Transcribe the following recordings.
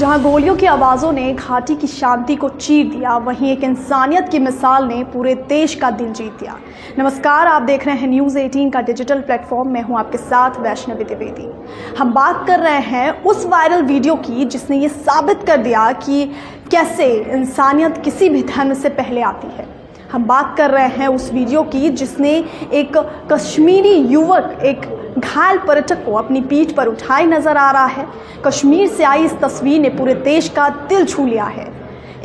जहां गोलियों की आवाज़ों ने घाटी की शांति को चीर दिया, वहीं एक इंसानियत की मिसाल ने पूरे देश का दिल जीत लिया। नमस्कार, आप देख रहे हैं न्यूज़ 18 का डिजिटल प्लेटफॉर्म। मैं हूं आपके साथ वैष्णवी द्विवेदी। हम बात कर रहे हैं उस वायरल वीडियो की जिसने ये साबित कर दिया कि कैसे इंसानियत किसी भी धर्म से पहले आती है। हम बात कर रहे हैं उस वीडियो की जिसने एक कश्मीरी युवक, एक घायल पर्यटक को अपनी पीठ पर उठाए नजर आ रहा है। कश्मीर से आई इस तस्वीर ने पूरे देश का दिल छू लिया है।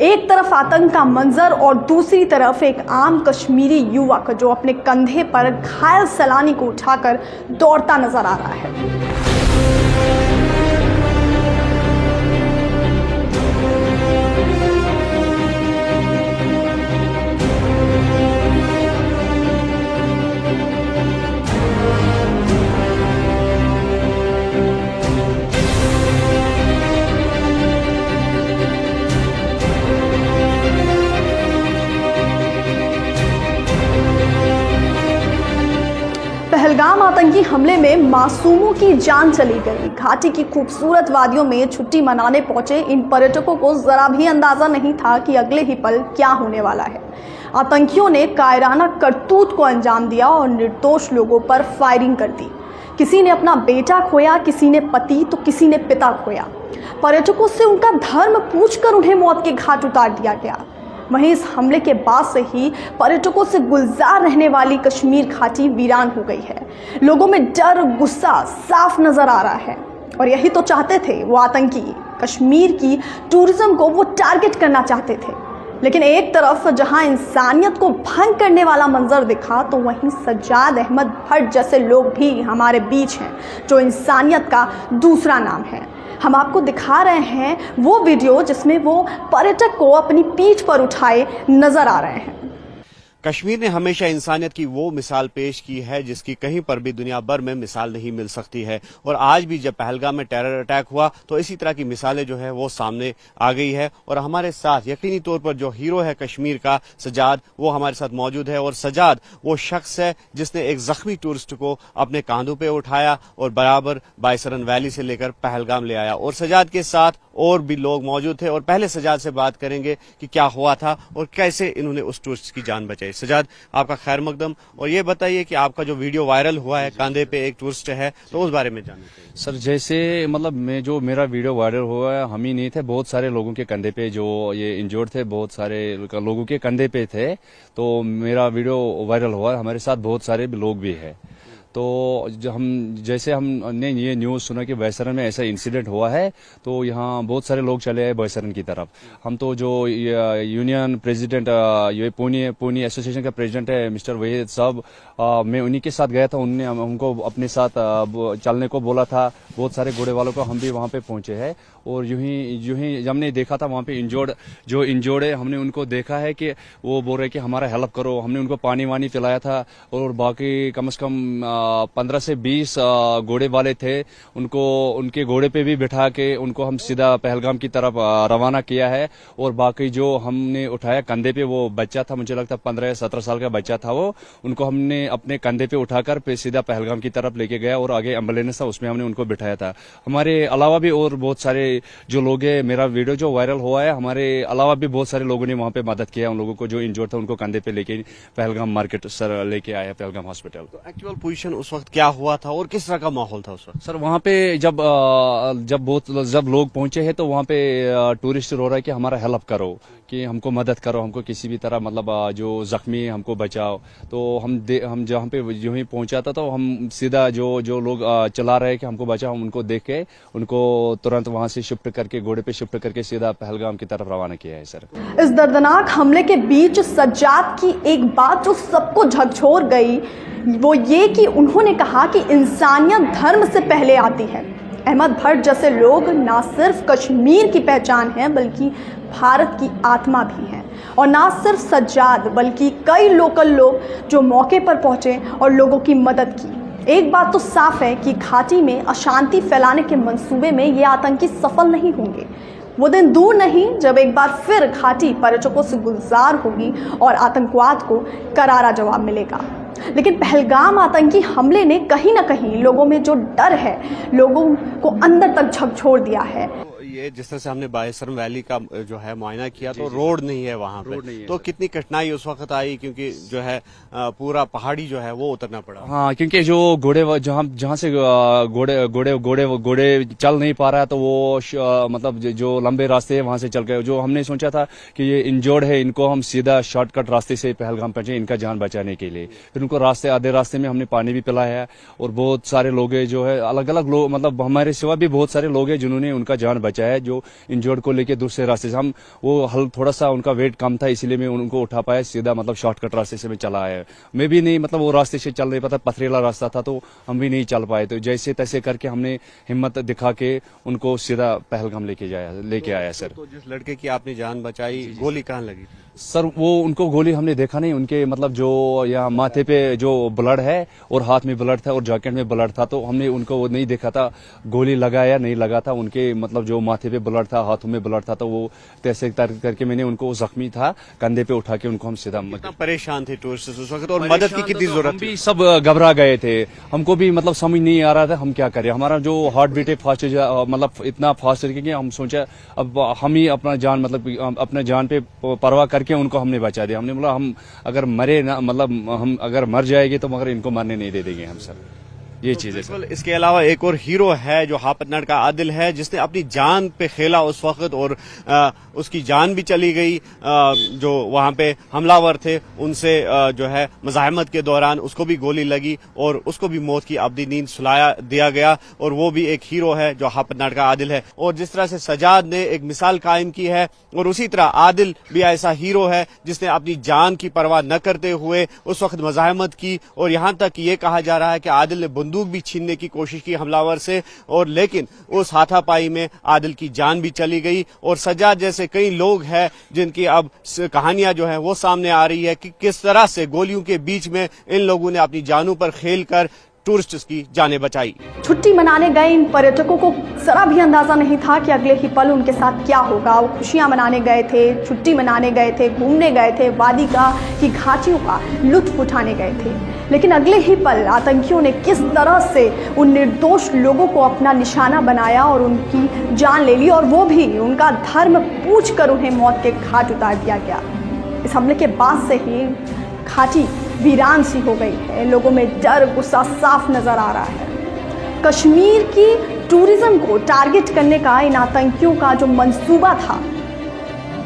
एक तरफ आतंक का मंजर और दूसरी तरफ एक आम कश्मीरी युवक जो अपने कंधे पर घायल सैलानी को उठाकर दौड़ता नजर आ रहा है। पहलगाम आतंकी हमले में मासूमों की जान चली गई। घाटी की खूबसूरत वादियों में छुट्टी मनाने पहुंचे इन पर्यटकों को जरा भी अंदाजा नहीं था कि अगले ही पल क्या होने वाला है। आतंकियों ने कायराना करतूत को अंजाम दिया और निर्दोष लोगों पर फायरिंग कर दी। किसी ने अपना बेटा खोया, किसी ने पति तो किसी ने पिता खोया। पर्यटकों से उनका धर्म पूछकर उन्हें मौत के घाट उतार दिया गया। वहीं इस हमले के बाद से ही पर्यटकों से गुलजार रहने वाली कश्मीर घाटी वीरान हो गई है। लोगों में डर, गुस्सा साफ नजर आ रहा है और यही तो चाहते थे वो आतंकी। कश्मीर की टूरिज्म को वो टारगेट करना चाहते थे। लेकिन एक तरफ जहां इंसानियत को भंग करने वाला मंजर दिखा, तो वहीं सज्जाद अहमद भट्ट जैसे लोग भी हमारे बीच हैं जो इंसानियत का दूसरा नाम है। हम आपको दिखा रहे हैं वो वीडियो जिसमें वो पर्यटक को अपनी पीठ पर उठाए नजर आ रहे हैं। कश्मीर ने हमेशा इंसानियत की वो मिसाल पेश की है जिसकी कहीं पर भी दुनिया भर में मिसाल नहीं मिल सकती है। और आज भी जब पहलगाम में टेरर अटैक हुआ तो इसी तरह की मिसालें जो है वो सामने आ गई है। और हमारे साथ यकीनी तौर पर जो हीरो है कश्मीर का, सजाद, वो हमारे साथ मौजूद है। और सजाद वो शख्स है जिसने एक जख्मी टूरिस्ट को अपने कांधों पे उठाया और बराबर बायसरन वैली से लेकर पहलगाम ले आया। और सजाद के साथ और भी लोग मौजूद थे। और पहले सजाद से बात करेंगे कि क्या हुआ था और कैसे इन्होंने उस टूरिस्ट की जान बचाई। सजाद, आपका खैर मकदम। और ये बताइए कि आपका जो वीडियो वायरल हुआ है, कांधे पे एक टूरिस्ट है, तो उस बारे में जानना चाहिए। सर, जैसे मतलब मेरा वीडियो वायरल हुआ है, हम ही नहीं थे, बहुत सारे लोगों के कंधे पे जो ये इंजर्ड थे, बहुत सारे लोगों के कंधे पे थे। तो मेरा वीडियो वायरल हुआ, हमारे साथ बहुत सारे लोग भी है। तो हमने ये न्यूज़ सुना कि बायसरन में ऐसा इंसिडेंट हुआ है, तो यहाँ बहुत सारे लोग चले आए बायसरन की तरफ। हम तो जो यूनियन प्रेसिडेंट, ये पूनी एसोसिएशन का प्रेसिडेंट है मिस्टर वहीद साहब, मैं उन्हीं के साथ गया था। उन्होंने हमको अपने साथ चलने को बोला था। बहुत सारे घोड़े वालों को हम भी वहाँ पे पहुंचे हैं। और यूं ही हमने देखा था वहाँ पे इंजोर्ड है, हमने उनको देखा है कि वो बोल रहे कि हमारा हेल्प करो। हमने उनको पानी वानी पिलाया था। और बाकी कम से कम 15 से 20 घोड़े वाले थे, उनको उनके घोड़े पे भी बिठा के उनको हम सीधा पहलगाम की तरफ रवाना किया है। और बाकी जो हमने उठाया कंधे पे, वो बच्चा था, मुझे लगता 15 या 17 साल का बच्चा था वो, उनको हमने अपने कंधे पे उठाकर सीधा पहलगाम की तरफ लेके गया। और आगे एम्बुलेंस था, उसमें हमने उनको बिठाया था। हमारे अलावा भी और बहुत सारे जो लोग हैं, मेरा वीडियो जो वायरल हुआ है, हमारे अलावा भी बहुत सारे लोगों ने वहां पे मदद किया। उन लोगों को जो इंजर्ड था उनको कंधे पे लेके पहलगाम मार्केट सर लेके आया, पहलगाम हॉस्पिटल। तो एक्चुअल पोजीशन उस वक्त क्या हुआ था और किस तरह का माहौल था उस वक्त? सर, वहाँ पे जब लोग पहुंचे हैं, तो वहाँ पे टूरिस्ट रो रहा है कि हमारा हेल्प करो, कि हमको मदद करो, हमको किसी भी तरह मतलब जो जख्मी है हमको बचाओ। तो हम जहाँ पे यूं ही पहुंचा था, तो हम सीधा जो लोग चला रहे हैं कि हमको बचाओ, हम उनको देख के उनको तुरंत वहां से शिफ्ट करके, घोड़े पे शिफ्ट करके सीधा पहलगाम की तरफ रवाना किया है। सर, इस दर्दनाक हमले के बीच सज्जाद की एक बात जो सबको झकझोर गई, वो ये कि उन्होंने कहा कि इंसानियत धर्म से पहले आती है। अहमद भट्ट जैसे लोग ना सिर्फ कश्मीर की पहचान है बल्कि भारत की आत्मा भी हैं। और ना सिर्फ सज्जाद बल्कि कई लोकल लोग जो मौके पर पहुंचे और लोगों की मदद की। एक बात तो साफ है कि घाटी में अशांति फैलाने के मंसूबे में ये आतंकी सफल नहीं होंगे। वो दिन दूर नहीं जब एक बार फिर घाटी पर्यटकों से गुलजार होगी और आतंकवाद को करारा जवाब मिलेगा। लेकिन पहलगाम आतंकी हमले ने कहीं ना कहीं लोगों में जो डर है, लोगों को अंदर तक झकझोर दिया है। ये जिस तरह से हमने बायसरम वैली का जो है मुआयना किया तो रोड नहीं है वहाँ पे, तो कितनी कठिनाई उस वक्त आई, क्योंकि जो है पूरा पहाड़ी जो है वो उतरना पड़ा। हाँ, क्योंकि जो घोड़े जहाँ से घोड़े चल नहीं पा रहा है, तो वो मतलब जो लंबे रास्ते हैं वहां से चल गए। जो हमने सोचा था कि ये इंजर्ड है, इनको हम सीधा शॉर्टकट रास्ते से पहलगाम पहुंचे इनका जान बचाने के लिए। फिर उनको आधे रास्ते में हमने पानी भी पिलाया है, और बहुत सारे लोग हैं जो है अलग अलग लोग, मतलब हमारे सिवा भी बहुत सारे लोग हैं जिन्होंने उनका जान बचाया है, जो इंजर्ड को लेके दूसरे रास्ते से। हम वो हल थोड़ा सा उनका वेट कम था, इसलिए मैं उनको उठा पाया, सीधा मतलब शॉर्टकट रास्ते से मैं चला आया। मैं भी नहीं, मतलब वो रास्ते से चल नहीं पाता, पथरीला रास्ता था, तो हम भी नहीं चल पाए। तो जैसे तैसे करके हमने हिम्मत दिखा के उनको सीधा पहलगाम लेके आया सर। तो जिस लड़के की आपने जान बचाई, गोली कहाँ लगी थी? सर वो उनको गोली हमने देखा नहीं, उनके मतलब जो यहाँ माथे पे जो ब्लड है और हाथ में ब्लड था और जैकेट में ब्लड था, तो हमने उनको वो नहीं देखा था गोली लगा या नहीं लगा था। उनके मतलब जो माथे पे ब्लड था, हाथों में ब्लड था, तो वो तैसे करके मैंने उनको जख्मी था कंधे पे उठा के उनको हम सीधा। परेशान थे टूरिस्ट उस वक्त, और मदद की कितनी जरूरत थी? सब घबरा गए थे, हमको भी मतलब समझ नहीं आ रहा था हम क्या करें। हमारा जो हार्ट बीट है फास्ट, मतलब इतना फास्ट कि हम सोचा अब हम ही अपना जान, मतलब अपने जान पे परवाह करके उनको हमने बचा दिया। हमने बोला हम अगर मरे ना, मतलब हम अगर मर जाएंगे तो मगर इनको मरने नहीं दे देंगे हम सर। ये चीज है सर। इसके अलावा एक और हीरो है जो हापतनाड़ का आदिल है, जिसने अपनी जान पे खेला उस वक्त, और उसकी जान भी चली गई। जो वहां पे हमलावर थे उनसे जो है मज़ाहमत के दौरान उसको भी गोली लगी और उसको भी मौत की अब्दी नींद सुलाया दिया गया, और वो भी एक हीरो है जो हापतनाड़ का आदिल है। और जिस तरह से सजाद ने एक मिसाल कायम की है, और उसी तरह आदिल भी ऐसा हीरो है जिसने अपनी जान की परवाह न करते हुए उस वक्त मज़ाहमत की। और यहाँ तक ये कहा जा रहा है कि आदिल ने बंदूक भी छीनने की कोशिश की हमलावर से, और लेकिन उस हाथापाई में आदिल की जान भी चली गई। और सज्जाद जैसे कई लोग हैं जिनकी अब कहानियां जो है वो सामने आ रही है कि किस तरह से गोलियों के बीच में इन लोगों ने अपनी जानों पर खेलकर टूरिस्ट्स की जानें बचाई। छुट्टी मनाने गए इन पर्यटकों को जरा भी अंदाजा नहीं था कि अगले ही पल उनके साथ क्या होगा। वो खुशियां मनाने गए थे, छुट्टी मनाने गए थे, घूमने गए थे, वादी का की घाटियों का लुत्फ उठाने गए थे, लेकिन अगले ही पल आतंकियों ने किस तरह से उन निर्दोष लोगों को अपना निशाना बनाया और उनकी जान ले ली, और वो भी उनका धर्म पूछकर उन्हें मौत के घाट उतार दिया गया। इस हमले के बाद से ही घाटी वीरान सी हो गई है, लोगों में डर गुस्सा साफ नजर आ रहा है। कश्मीर की टूरिज्म को टारगेट करने का इन आतंकियों का जो मंसूबा था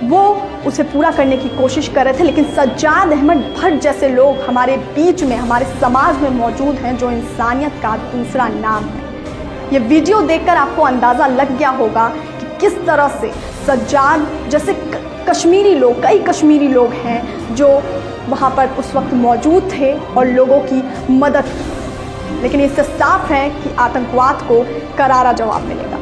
वो उसे पूरा करने की कोशिश कर रहे थे, लेकिन सज्जाद अहमद भट्ट जैसे लोग हमारे बीच में, हमारे समाज में मौजूद हैं, जो इंसानियत का दूसरा नाम है। ये वीडियो देखकर आपको अंदाजा लग गया होगा कि किस तरह से सज्जाद जैसे कश्मीरी लोग, कई कश्मीरी लोग हैं जो वहाँ पर उस वक्त मौजूद थे और लोगों की मदद की। लेकिन इससे साफ है कि आतंकवाद को करारा जवाब मिलेगा।